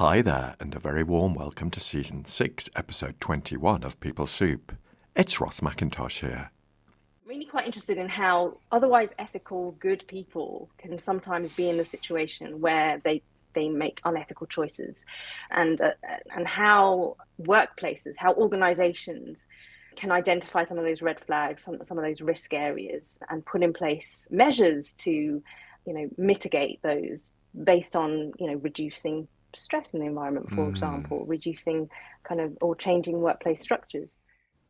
Hi there, and a very warm welcome to Season 6, Episode 21 of People Soup. It's Ross McIntosh here. Really quite interested in how otherwise ethical, good people can sometimes be in a situation where they make unethical choices, and how workplaces, how organizations can identify some of those red flags, some of those risk areas, and put in place measures to, mitigate those based on, reducing stress in the environment, for example, reducing or changing workplace structures.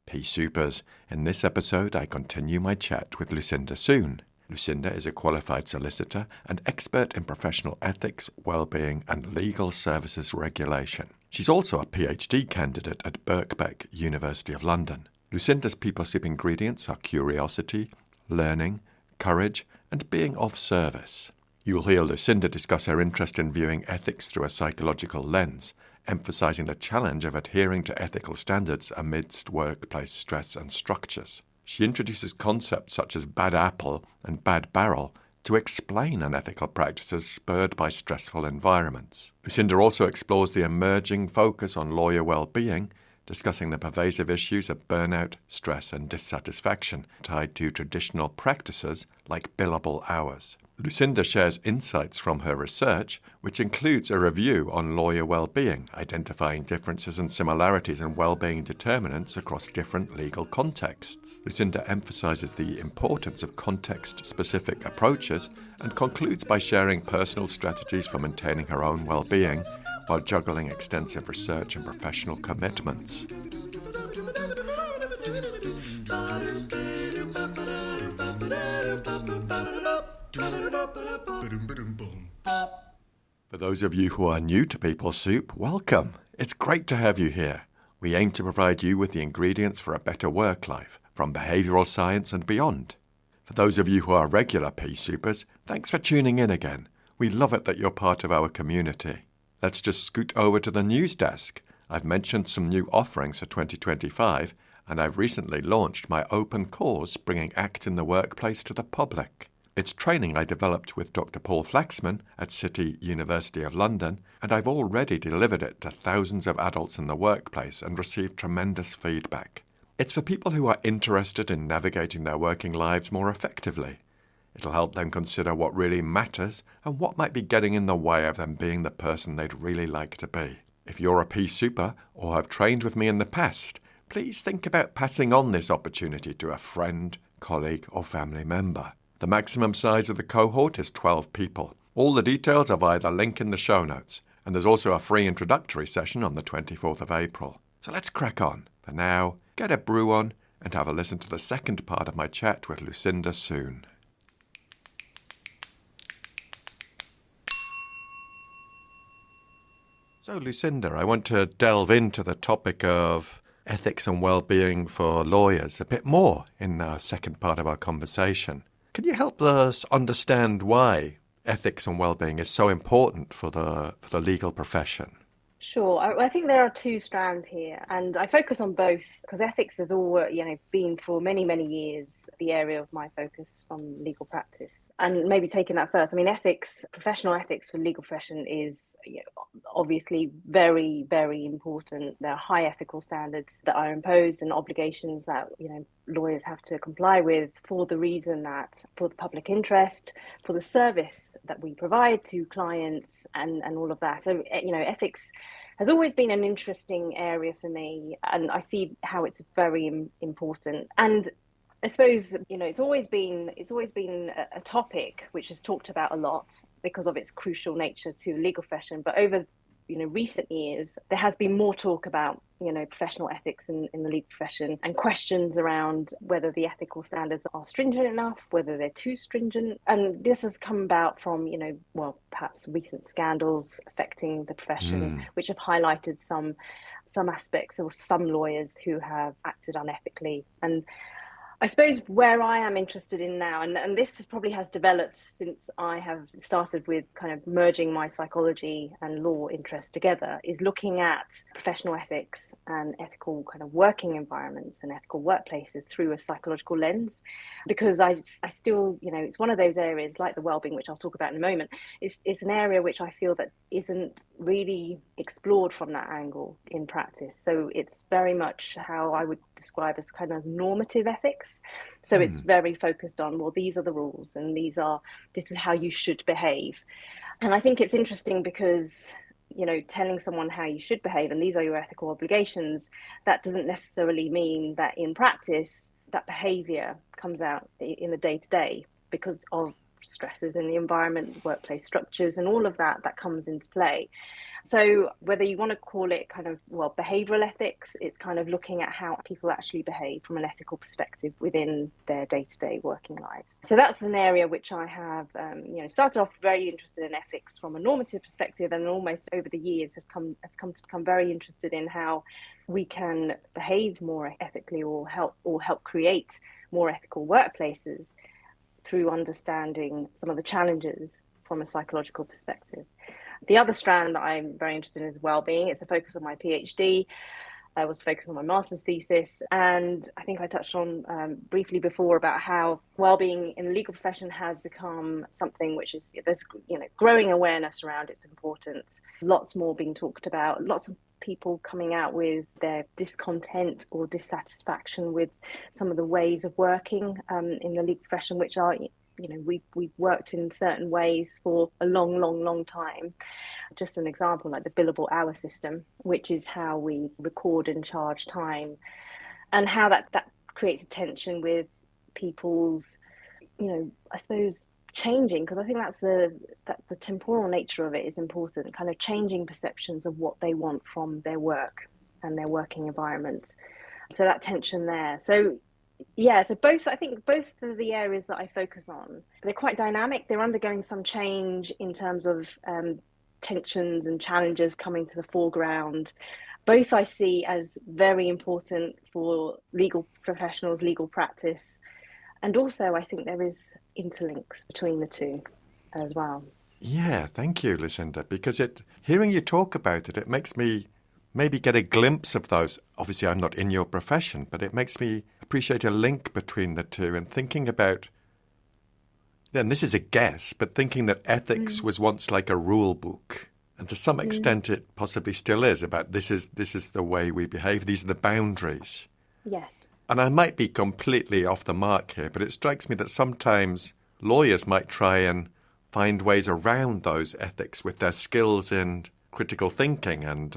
Pea Soupers. In this episode, I continue my chat with Lucinda Soon. Lucinda is a qualified solicitor and expert in professional ethics, wellbeing, and legal services regulation. She's also a PhD candidate at Birkbeck, University of London. Lucinda's People Soup ingredients are curiosity, learning, courage, and being of service. You'll hear Lucinda discuss her interest in viewing ethics through a psychological lens, emphasizing the challenge of adhering to ethical standards amidst workplace stress and structures. She introduces concepts such as bad apple and bad barrel to explain unethical practices spurred by stressful environments. Lucinda also explores the emerging focus on lawyer well-being, discussing the pervasive issues of burnout, stress, and dissatisfaction tied to traditional practices like billable hours. Lucinda shares insights from her research, which includes a review on lawyer well-being, identifying differences and similarities in well-being determinants across different legal contexts. Lucinda emphasizes the importance of context-specific approaches and concludes by sharing personal strategies for maintaining her own well-being while juggling extensive research and professional commitments. For those of you who are new to People Soup, welcome. It's great to have you here. We aim to provide you with the ingredients for a better work life, from behavioural science and beyond. For those of you who are regular Pea Soupers, thanks for tuning in again. We love it that you're part of our community. Let's just scoot over to the news desk. I've mentioned some new offerings for 2025, and I've recently launched my open course bringing ACT in the workplace to the public. It's training I developed with Dr. Paul Flaxman at City University of London, and I've already delivered it to thousands of adults in the workplace and received tremendous feedback. It's for people who are interested in navigating their working lives more effectively. It'll help them consider what really matters and what might be getting in the way of them being the person they'd really like to be. If you're a Pea Souper or have trained with me in the past, please think about passing on this opportunity to a friend, colleague, or family member. The maximum size of the cohort is 12 people. All the details are via the link in the show notes, and there's also a free introductory session on the 24th of April. So let's crack on. For now, get a brew on and have a listen to the second part of my chat with Lucinda Soon. So Lucinda, I want to delve into the topic of ethics and well-being for lawyers a bit more in the second part of our conversation. Can you help us understand why ethics and well-being is so important for the legal profession? Sure. I think there are two strands here, and I focus on both because ethics has all, been for many, many years the area of my focus from legal practice. And maybe taking that first, ethics, professional ethics for legal profession is obviously very, very important. There are high ethical standards that are imposed and obligations that, lawyers have to comply with for the reason that for the public interest, for the service that we provide to clients and all of that. So, ethics has always been an interesting area for me, and I see how it's very important. And I suppose, it's always been a topic which is talked about a lot because of its crucial nature to the legal profession. But over recent years, there has been more talk about, professional ethics in the legal profession and questions around whether the ethical standards are stringent enough, whether they're too stringent. And this has come about from, perhaps recent scandals affecting the profession, which have highlighted some aspects or some lawyers who have acted unethically. And I suppose where I am interested in now, and this probably has developed since I have started with kind of merging my psychology and law interests together, is looking at professional ethics and ethical kind of working environments and ethical workplaces through a psychological lens. Because I still, it's one of those areas like the wellbeing, which I'll talk about in a moment, is an area which I feel that isn't really explored from that angle in practice. So it's very much how I would describe as kind of normative ethics. So it's very focused on, well, these are the rules and this is how you should behave. And I think it's interesting because, telling someone how you should behave and these are your ethical obligations, that doesn't necessarily mean that in practice that behavior comes out in the day-to-day because of stresses in the environment, workplace structures, and all of that comes into play. So whether you want to call it kind of, behavioral ethics, it's kind of looking at how people actually behave from an ethical perspective within their day-to-day working lives. So that's an area which I have, started off very interested in ethics from a normative perspective, and almost over the years have come to become very interested in how we can behave more ethically or help create more ethical workplaces through understanding some of the challenges from a psychological perspective. The other strand that I'm very interested in is wellbeing. It's a focus of my PhD. I was focused on my master's thesis, and I think I touched on briefly before about how wellbeing in the legal profession has become something which is, there's growing awareness around its importance. Lots more being talked about. Lots of people coming out with their discontent or dissatisfaction with some of the ways of working in the legal profession, which are, we've worked in certain ways for a long time. Just an example, like the billable hour system, which is how we record and charge time, and how that creates a tension with people's, I suppose, changing, because I think that's the temporal nature of it is important, kind of changing perceptions of what they want from their work and their working environments. So that tension there. So both of the areas that I focus on, they're quite dynamic. They're undergoing some change in terms of tensions and challenges coming to the foreground. Both I see as very important for legal professionals, legal practice. And also, I think there is interlinks between the two as well. Yeah, thank you, Lucinda, because hearing you talk about it, it makes me maybe get a glimpse of those. Obviously, I'm not in your profession, but it makes me appreciate a link between the two and thinking about, then this is a guess, but thinking that ethics was once like a rule book. And to some extent, it possibly still is about this is the way we behave. These are the boundaries. Yes. And I might be completely off the mark here, but it strikes me that sometimes lawyers might try and find ways around those ethics with their skills in critical thinking and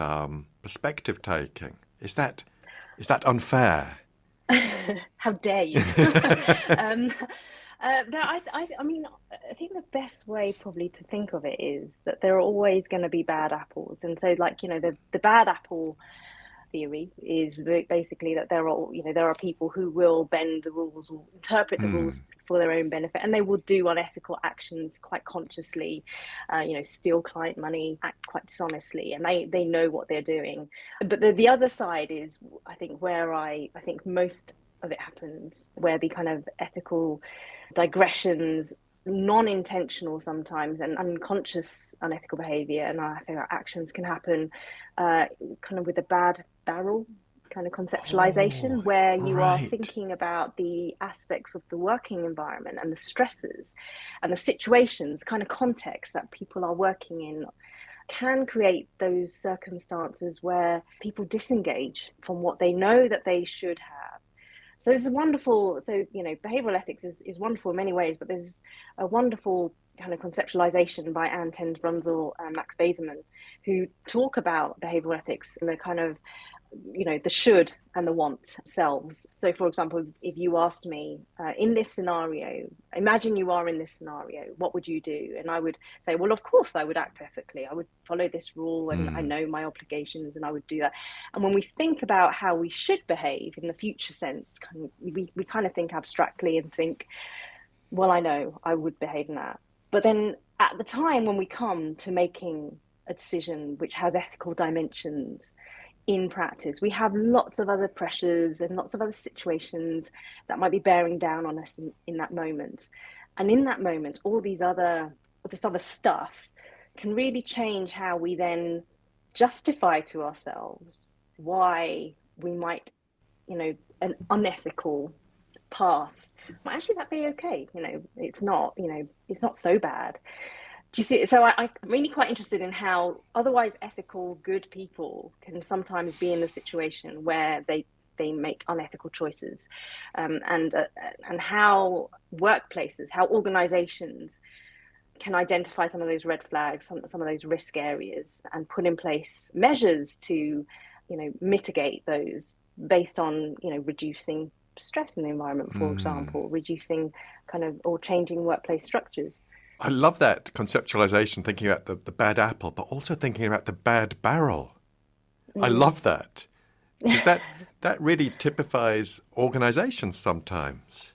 perspective taking. Is that unfair? How dare you? No, I mean, I think the best way probably to think of it is that there are always going to be bad apples. And so, the bad apple theory is basically that there are people who will bend the rules or interpret the rules for their own benefit, and they will do unethical actions quite consciously, steal client money, act quite dishonestly, and they know what they're doing. But the other side is, I think, where I think most of it happens, where the kind of ethical digressions, non-intentional sometimes, and unconscious unethical behavior and unethical actions can happen kind of with a bad barrel kind of conceptualization, where you are thinking about the aspects of the working environment and the stresses and the situations, kind of context that people are working in, can create those circumstances where people disengage from what they know that they should have. So this is wonderful. So, behavioral ethics is wonderful in many ways, but there's a wonderful kind of conceptualization by Anne Tens-Brunzel and Max Bazerman, who talk about behavioral ethics and the kind of, the should and the want selves. So, for example, if you asked me in this scenario, imagine you are in this scenario, what would you do? And I would say, well, of course I would act ethically. I would follow this rule, and I know my obligations, and I would do that. And when we think about how we should behave in the future sense, we kind of think abstractly and think, well, I know I would behave in that. But then at the time when we come to making a decision which has ethical dimensions, in practice. We have lots of other pressures and lots of other situations that might be bearing down on us in that moment. And in that moment, this other stuff can really change how we then justify to ourselves why we might, an unethical path might actually that be okay. It's not, it's not so bad. Do you see? So I'm really quite interested in how otherwise ethical, good people can sometimes be in a situation where they make unethical choices, and how workplaces, how organizations can identify some of those red flags, some of those risk areas, and put in place measures to, mitigate those based on, reducing stress in the environment, for example, reducing or changing workplace structures. I love that conceptualization, thinking about the bad apple, but also thinking about the bad barrel. I love that. Because that really typifies organizations sometimes.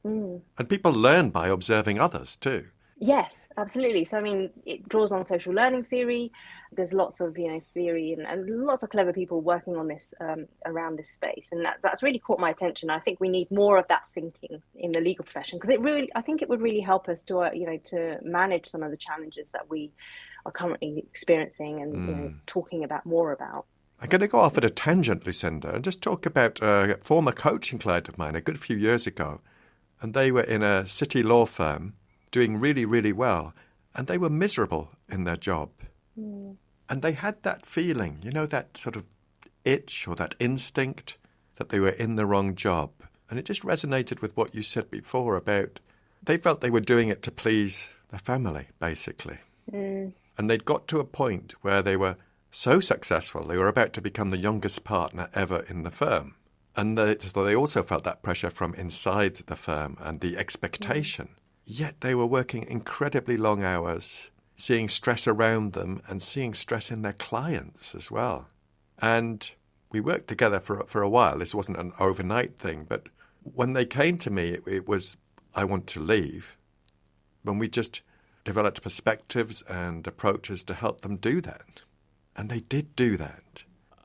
And people learn by observing others too. Yes, absolutely. So, I mean, it draws on social learning theory. There's lots of, theory and lots of clever people working on this around this space. And that's really caught my attention. I think we need more of that thinking in the legal profession, because I think it would really help us to, to manage some of the challenges that we are currently experiencing and, talking about more about. I'm going to go off at a tangent, Lucinda, and just talk about a former coaching client of mine a good few years ago. And they were in a city law firm doing really, really well, and they were miserable in their job. And they had that feeling, that sort of itch or that instinct that they were in the wrong job. And it just resonated with what you said before about they felt they were doing it to please their family, basically. And they'd got to a point where they were so successful, they were about to become the youngest partner ever in the firm. And they also felt that pressure from inside the firm and the expectation. Yet they were working incredibly long hours, seeing stress around them and seeing stress in their clients as well. And we worked together for a while. This wasn't an overnight thing, but when they came to me, it was, I want to leave. When we just developed perspectives and approaches to help them do that. And they did do that.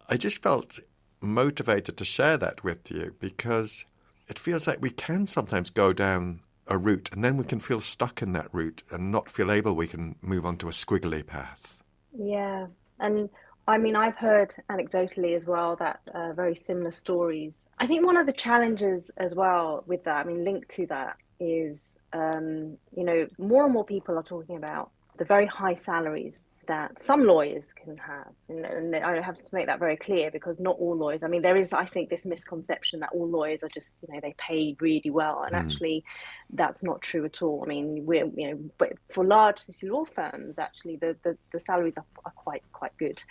I just felt motivated to share that with you because it feels like we can sometimes go down a route and then we can feel stuck in that route and not feel able we can move on to a squiggly path. Yeah. And I mean, I've heard anecdotally as well that very similar stories. I think one of the challenges as well with that, I mean, linked to that is, more and more people are talking about the very high salaries that some lawyers can have. And I have to make that very clear because not all lawyers, I mean, there is, I think, this misconception that all lawyers are just, they pay really well. And actually, that's not true at all. I mean, but for large city law firms, actually, the salaries are quite good.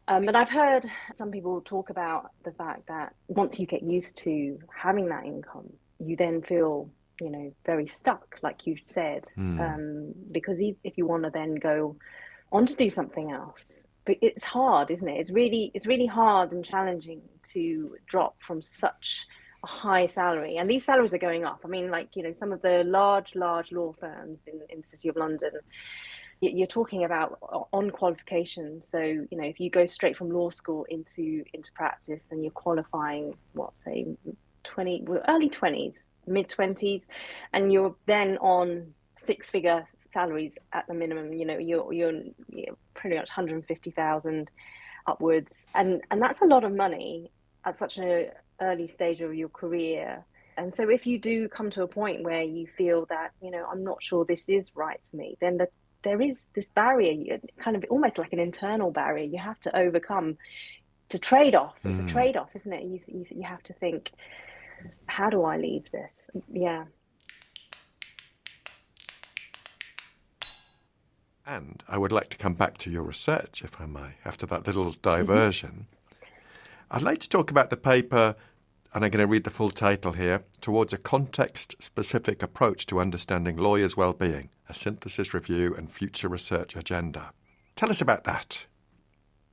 But I've heard some people talk about the fact that once you get used to having that income, you then feel, very stuck, like you said, because if you want to then go on to do something else, but it's hard, isn't it? It's really hard and challenging to drop from such a high salary, and these salaries are going up. I mean, like, some of the large law firms in the City of London, you're talking about on qualification. So, if you go straight from law school into practice and you're qualifying, early 20s, mid 20s, and you're then on six-figure salaries at the minimum, you're pretty much 150,000 upwards, and that's a lot of money at such an early stage of your career. And so if you do come to a point where you feel that, I'm not sure this is right for me, then there is this barrier, kind of almost like an internal barrier you have to overcome to trade off. It's a trade-off, isn't it? You have to think, how do I leave this? Yeah. And I would like to come back to your research, if I may, after that little diversion. I'd like to talk about the paper, and I'm going to read the full title here, Towards a Context-Specific Approach to Understanding Lawyers' Wellbeing, a Synthesis Review and Future Research Agenda. Tell us about that.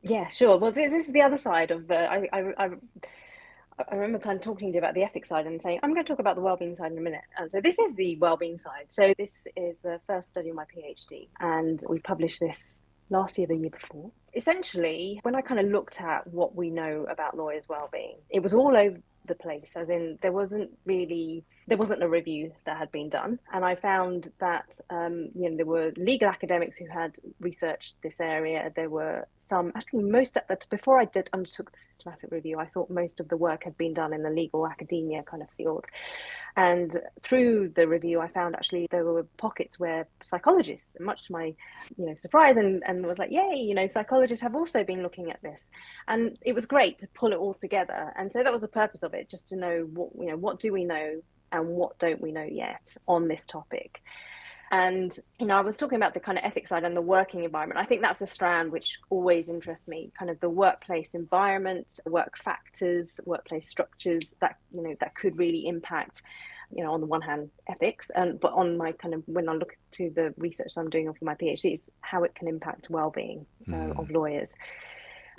Yeah, sure. Well, this is the other side of the... I remember kind of talking to you about the ethics side and saying, I'm going to talk about the wellbeing side in a minute. And so this is the wellbeing side. So this is the first study of my PhD. And we published this last year, the year before. Essentially, when I kind of looked at what we know about lawyers' well-being, it was all over the place, as in there wasn't a review that had been done. And I found that there were legal academics who had researched this area. There were some, actually before I undertook the systematic review, I thought most of the work had been done in the legal academia kind of field. And through the review, I found actually there were pockets where psychologists, much to my surprise, and was like, yay, psychologists have also been looking at this. And it was great to pull it all together. And so that was the purpose of it, just to know what do we know and what don't we know yet on this topic. And, I was talking about the kind of ethics side and the working environment. I think that's a strand which always interests me, kind of the workplace environment, work factors, workplace structures that could really impact, on the one hand, ethics, but on my kind of, when I look to the research I'm doing for my PhD, is how it can impact well-being of lawyers.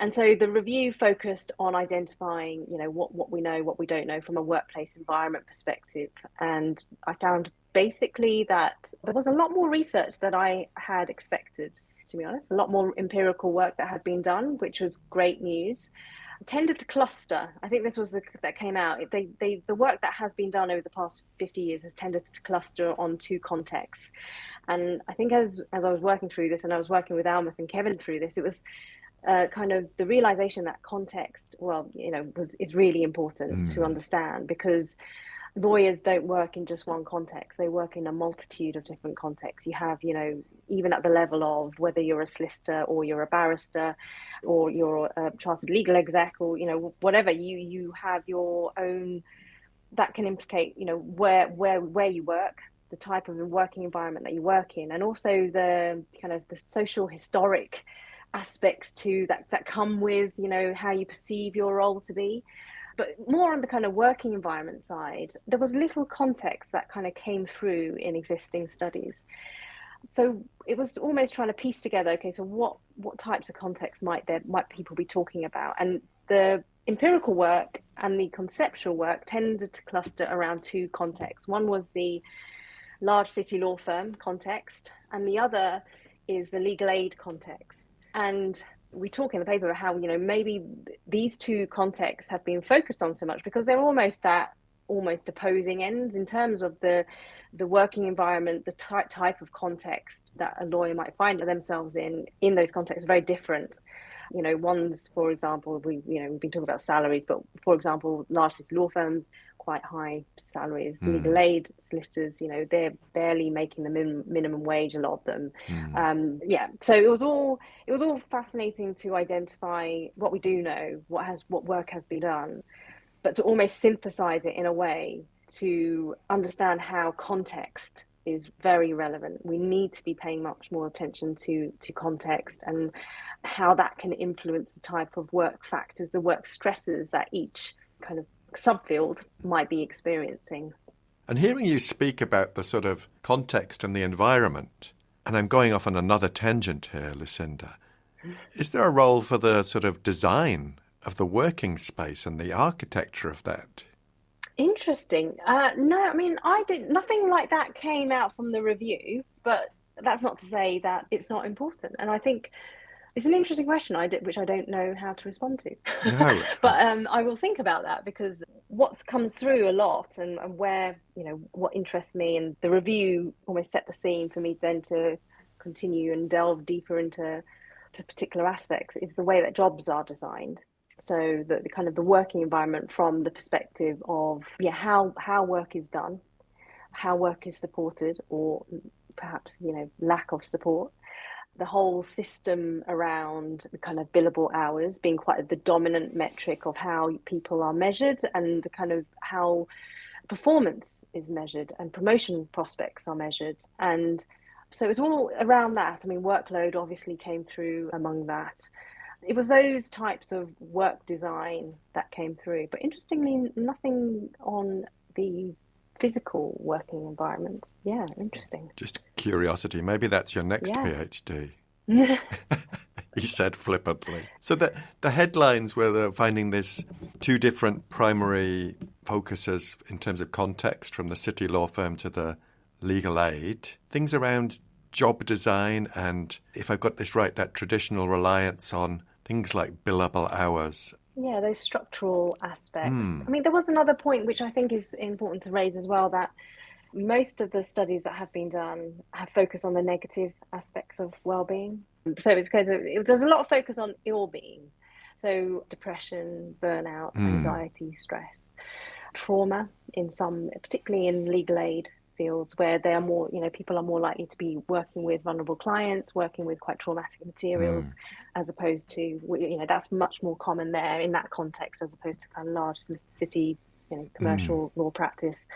And so the review focused on identifying, what we know, what we don't know from a workplace environment perspective. And I found basically that there was a lot more research that I had expected, to be honest, a lot more empirical work that had been done, which was great news. Tended to cluster. I think this was that came out. The work that has been done over the past 50 years has tended to cluster on two contexts. And I think as I was working through this, and I was working with Almuth and Kevin through this, it was kind of the realization that context, is really important to understand, because lawyers don't work in just one context. They work in a multitude of different contexts. You have, even at the level of whether you're a solicitor or you're a barrister or you're a chartered legal exec or, whatever, you have your own, that can implicate, where you work, the type of working environment that you work in, and also the kind of the social historic aspects too that come with, how you perceive your role to be. But more on the kind of working environment side, there was little context that kind of came through in existing studies. So it was almost trying to piece together, okay, so what types of contexts might people be talking about? And the empirical work and the conceptual work tended to cluster around two contexts. One was the large city law firm context, and the other is the legal aid context. And we talk in the paper about how, maybe these two contexts have been focused on so much because they're almost opposing ends in terms of the working environment, the type of context that a lawyer might find themselves in those contexts are very different. One's, for example, we've been talking about salaries, but for example, large law firms, quite high salaries. Legal aid solicitors, they're barely making the minimum wage, a lot of them. So it was all fascinating to identify what we do know, what work has been done, but to almost synthesize it in a way to understand how context is very relevant. We need to be paying much more attention to context and how that can influence the type of work factors, the work stresses that each kind of subfield might be experiencing. And hearing you speak about the sort of context and the environment, and I'm going off on another tangent here, Lucinda, is there a role for the sort of design of the working space and the architecture of that? Interesting. No, I mean, nothing like that came out from the review, but that's not to say that it's not important. And I think it's an interesting question, which I don't know how to respond to. No. But I will think about that, because what comes through a lot and where, what interests me, and the review almost set the scene for me then to continue and delve deeper into particular aspects, is the way that jobs are designed. So the kind of the working environment from the perspective of how work is done, how work is supported, or perhaps lack of support. The whole system around the kind of billable hours being quite the dominant metric of how people are measured, and the kind of how performance is measured and promotion prospects are measured. And so it's all around that. I mean, workload obviously came through among that. It was those types of work design that came through, but interestingly, nothing on the physical working environment. Yeah, interesting. Just curiosity. Maybe that's your next PhD. He said flippantly. So the headlines were finding this two different primary focuses in terms of context, from the city law firm to the legal aid. Things around job design and, if I've got this right, that traditional reliance on things like billable hours. Yeah, those structural aspects. I mean, there was another point which I think is important to raise as well, that most of the studies that have been done have focused on the negative aspects of well-being. So it's kind of, there's a lot of focus on ill-being. So depression, burnout, anxiety, stress, trauma in some, particularly in legal aid fields where they are more, people are more likely to be working with vulnerable clients, working with quite traumatic materials, as opposed to, that's much more common there in that context, as opposed to kind of large city, commercial law practice.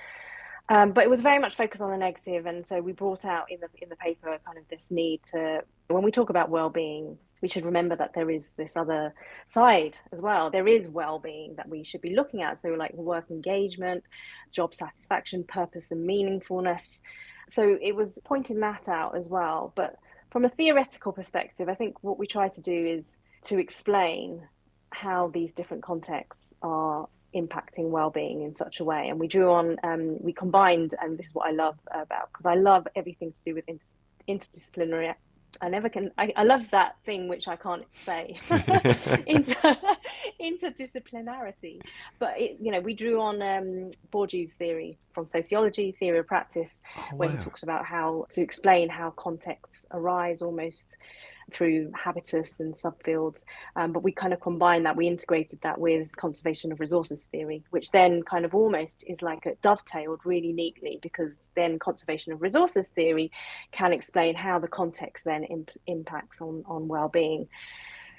But it was very much focused on the negative, and so we brought out in the paper kind of this need to, when we talk about well-being, we should remember that there is this other side as well. There is well-being that we should be looking at. So like work engagement, job satisfaction, purpose and meaningfulness. So it was pointing that out as well. But from a theoretical perspective, I think what we try to do is to explain how these different contexts are impacting well-being in such a way. And we drew on, we combined, and this is what I love about, because I love everything to do with interdisciplinary. I love that thing which I can't say, interdisciplinarity. But we drew on Bourdieu's theory from sociology, theory of practice, where he talks about how to explain how contexts arise almost through habitus and subfields. But we kind of combined that, we integrated that with conservation of resources theory, which then kind of almost is like a dovetailed really neatly, because then conservation of resources theory can explain how the context then impacts on well-being.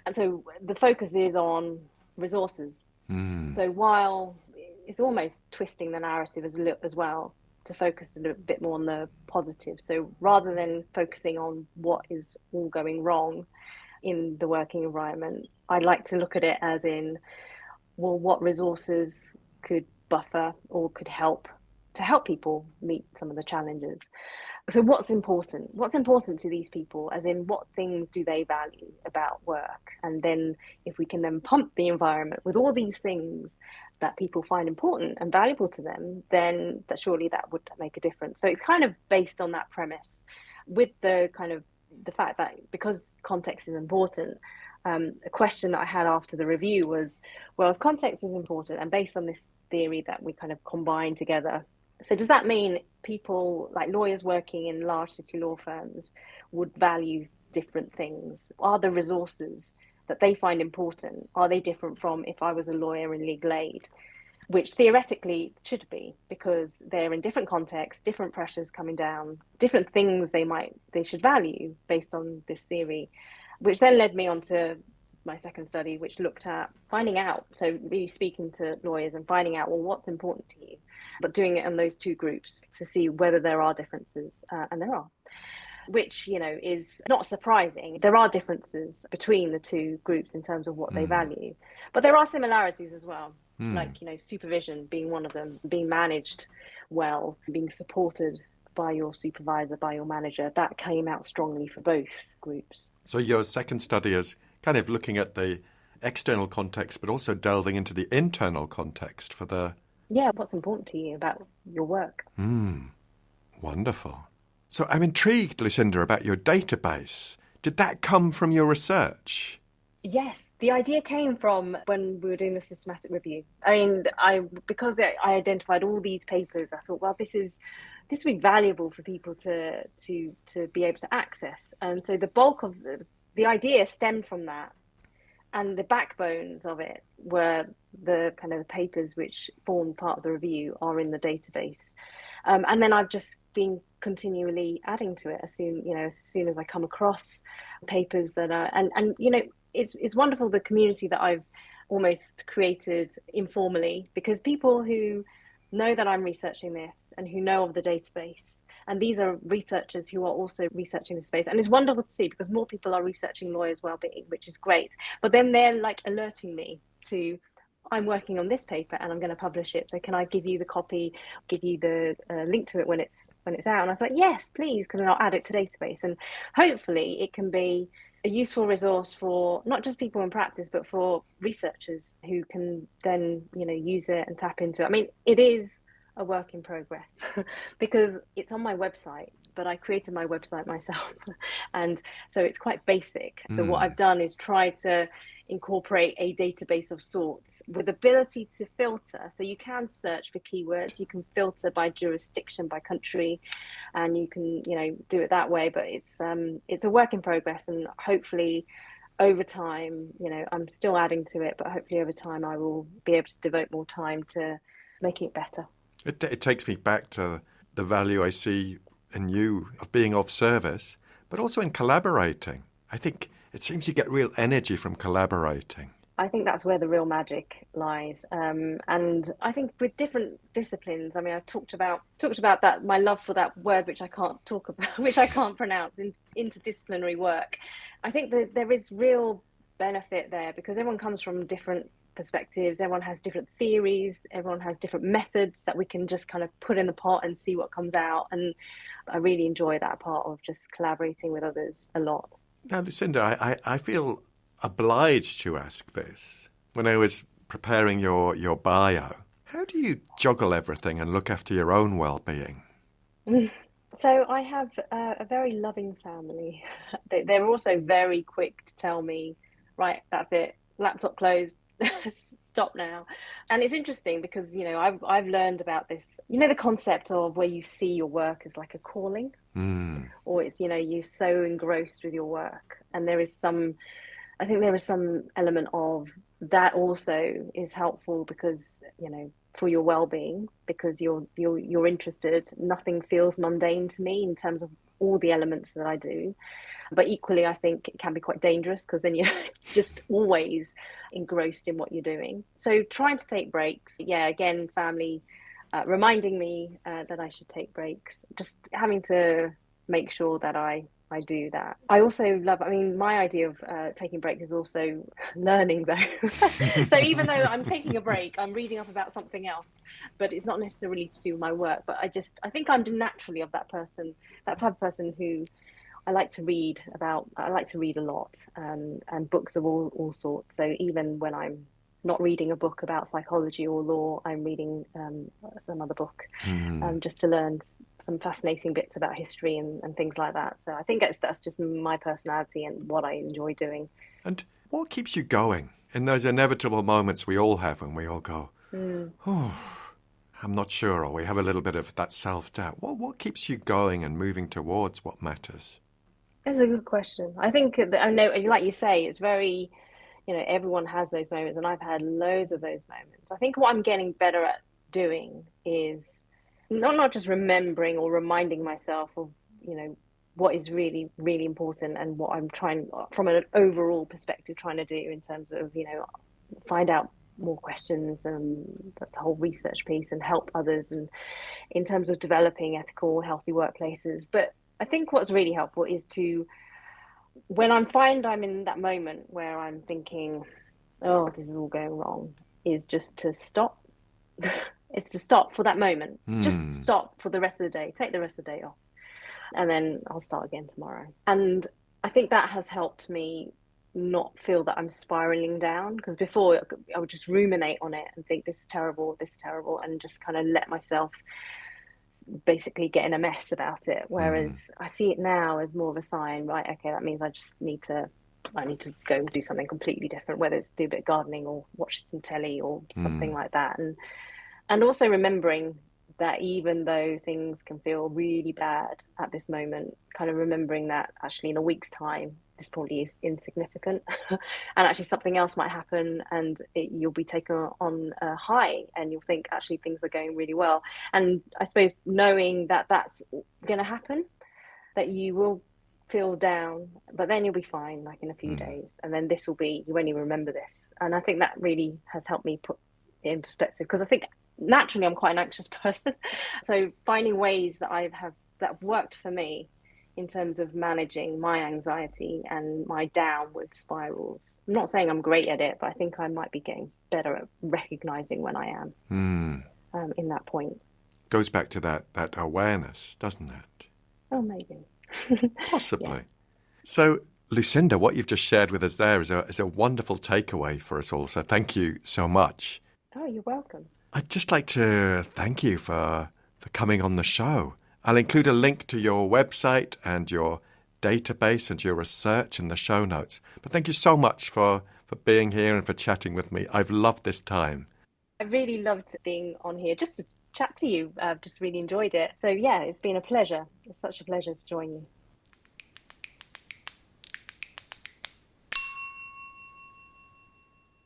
And so the focus is on resources. So while it's almost twisting the narrative as well, to focus a little bit more on the positive. So rather than focusing on what is all going wrong in the working environment, I'd like to look at it as in, well, what resources could buffer or could help to help people meet some of the challenges. So what's important? What's important to these people, as in what things do they value about work? And then if we can then pump the environment with all these things that people find important and valuable to them, then surely that would make a difference. So it's kind of based on that premise, with the kind of the fact that because context is important, a question that I had after the review was, well, if context is important and based on this theory that we kind of combine together, so does that mean people like lawyers working in large city law firms would value different things? Are the resources that they find important, are they different from if I was a lawyer in legal aid? Which theoretically should be, because they're in different contexts, different pressures coming down, different things they should value based on this theory, which then led me on to my second study, which looked at finding out, so really speaking to lawyers and finding out, well, what's important to you, but doing it in those two groups to see whether there are differences, and there are, which, is not surprising. There are differences between the two groups in terms of what they value, but there are similarities as well, like, supervision being one of them, being managed well, being supported by your supervisor, by your manager. That came out strongly for both groups. So your second study is kind of looking at the external context, but also delving into the internal context for the... Yeah, what's important to you about your work. Wonderful. So I'm intrigued, Lucinda, about your database. Did that come from your research? Yes, the idea came from when we were doing the systematic review. I mean, because I identified all these papers, I thought, well, this would be valuable for people to be able to access. And so the bulk of the idea stemmed from that. And the backbones of it were the kind of papers which formed part of the review are in the database. And then I've just been continually adding to it as soon as I come across papers that are, and it's wonderful, the community that I've almost created informally, because people who know that I'm researching this and who know of the database, and these are researchers who are also researching the space, and it's wonderful to see because more people are researching lawyers' wellbeing, which is great, but then they're like alerting me to, I'm working on this paper and I'm going to publish it, so can I give you the copy, give you the link to it when it's out? And I was like, yes, please, because I'll add it to database, and hopefully it can be a useful resource for not just people in practice, but for researchers who can then, use it and tap into it. I mean, it is a work in progress because it's on my website, but I created my website myself. And so it's quite basic. So what Mm. I've done is try to incorporate a database of sorts with ability to filter. So you can search for keywords, you can filter by jurisdiction, by country, and you can, do it that way. But it's a work in progress, and hopefully over time, I'm still adding to it, but hopefully over time I will be able to devote more time to making it better. It takes me back to the value I see in you of being of service, but also in collaborating. I think it seems you get real energy from collaborating. I think that's where the real magic lies. And I think with different disciplines, I mean, I've talked about that, my love for that word, which I can't talk about, which I can't pronounce, interdisciplinary work. I think that there is real benefit there because everyone comes from different perspectives. Everyone has different theories. Everyone has different methods that we can just kind of put in the pot and see what comes out. And I really enjoy that part of just collaborating with others a lot. Now, Lucinda, I feel obliged to ask this. When I was preparing your bio, how do you juggle everything and look after your own well-being? So I have a very loving family. They're also very quick to tell me, right, that's it, laptop closed, stop now. And it's interesting because, I've learned about this, the concept of where you see your work as like a calling, or it's, you're so engrossed with your work. And I think there is some element of that also is helpful because, for your well-being, because you're interested. Nothing feels mundane to me in terms of all the elements that I do. But equally, I think it can be quite dangerous because then you're just always engrossed in what you're doing. So trying to take breaks. Yeah, again, family reminding me that I should take breaks. Just having to make sure that I do that. I also love, my idea of taking breaks is also learning though. So even though I'm taking a break, I'm reading up about something else, but it's not necessarily to do with my work. But I think I'm naturally of that type of person who I like to read a lot, and books of all sorts. So even when I'm not reading a book about psychology or law, I'm reading some other book just to learn some fascinating bits about history and things like that. So I think that's just my personality and what I enjoy doing. And what keeps you going in those inevitable moments we all have when we all go, oh, I'm not sure, or we have a little bit of that self-doubt? What keeps you going and moving towards what matters? That's a good question. I think I know, like you say, it's very, everyone has those moments, and I've had loads of those moments. I think what I'm getting better at doing is not just remembering or reminding myself of, what is really, really important and what I'm trying, from an overall perspective, trying to do in terms of, find out more questions, and that's the whole research piece, and help others, and in terms of developing ethical, healthy workplaces. But I think what's really helpful is when I'm in that moment where I'm thinking, oh, this is all going wrong, is just to stop. It's to stop for that moment. Just stop for the rest of the day. Take the rest of the day off. And then I'll start again tomorrow. And I think that has helped me not feel that I'm spiraling down, because before I would just ruminate on it and think this is terrible, and just kind of let myself basically get in a mess about it. Whereas I see it now as more of a sign, right? Okay, that means I need to go and do something completely different, whether it's do a bit of gardening or watch some telly or something like that. And also remembering that even though things can feel really bad at this moment, kind of remembering that actually in a week's time, this probably is insignificant and actually something else might happen, and you'll be taken on a high and you'll think actually things are going really well. And I suppose knowing that that's going to happen, that you will feel down, but then you'll be fine, like in a few days, and then this will be, you only remember this. And I think that really has helped me put it in perspective, because I think naturally I'm quite an anxious person. So finding ways that that worked for me in terms of managing my anxiety and my downward spirals. I'm not saying I'm great at it, but I think I might be getting better at recognizing when I am in that point. Goes back to that awareness, doesn't it? Oh, maybe. Possibly. Yeah. So, Lucinda, what you've just shared with us there is a wonderful takeaway for us all. So thank you so much. Oh, you're welcome. I'd just like to thank you for coming on the show I'll include a link to your website and your database and your research in the show notes. But thank you so much for being here and for chatting with me. I've loved this time. I really loved being on here just to chat to you. I've just really enjoyed it. So yeah, it's been a pleasure. It's such a pleasure to join you.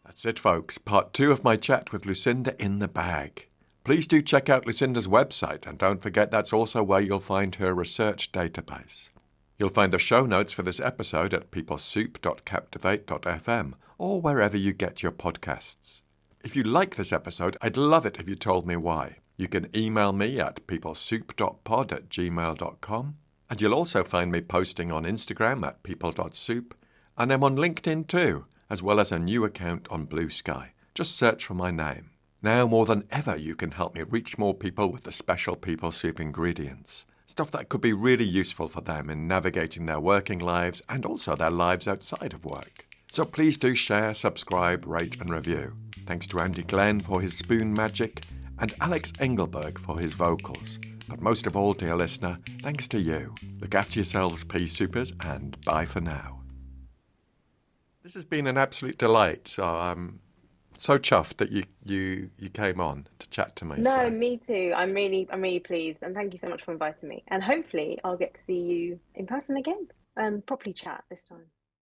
That's it, folks. Part 2 of my chat with Lucinda in the bag. Please do check out Lucinda's website, and don't forget that's also where you'll find her research database. You'll find the show notes for this episode at peoplesoup.captivate.fm or wherever you get your podcasts. If you like this episode, I'd love it if you told me why. You can email me at peoplesoup.pod@gmail.com, and you'll also find me posting on Instagram at people.soup, and I'm on LinkedIn too, as well as a new account on Blue Sky. Just search for my name. Now more than ever, you can help me reach more people with the special People Soup ingredients. Stuff that could be really useful for them in navigating their working lives and also their lives outside of work. So please do share, subscribe, rate and review. Thanks to Andy Glenn for his spoon magic and Alex Engelberg for his vocals. But most of all, dear listener, thanks to you. Look after yourselves, pea soupers, and bye for now. This has been an absolute delight. So I'm so chuffed that you came on to chat to me. No, so. Me too. I'm really pleased, and thank you so much for inviting me. And hopefully I'll get to see you in person again and properly chat this time.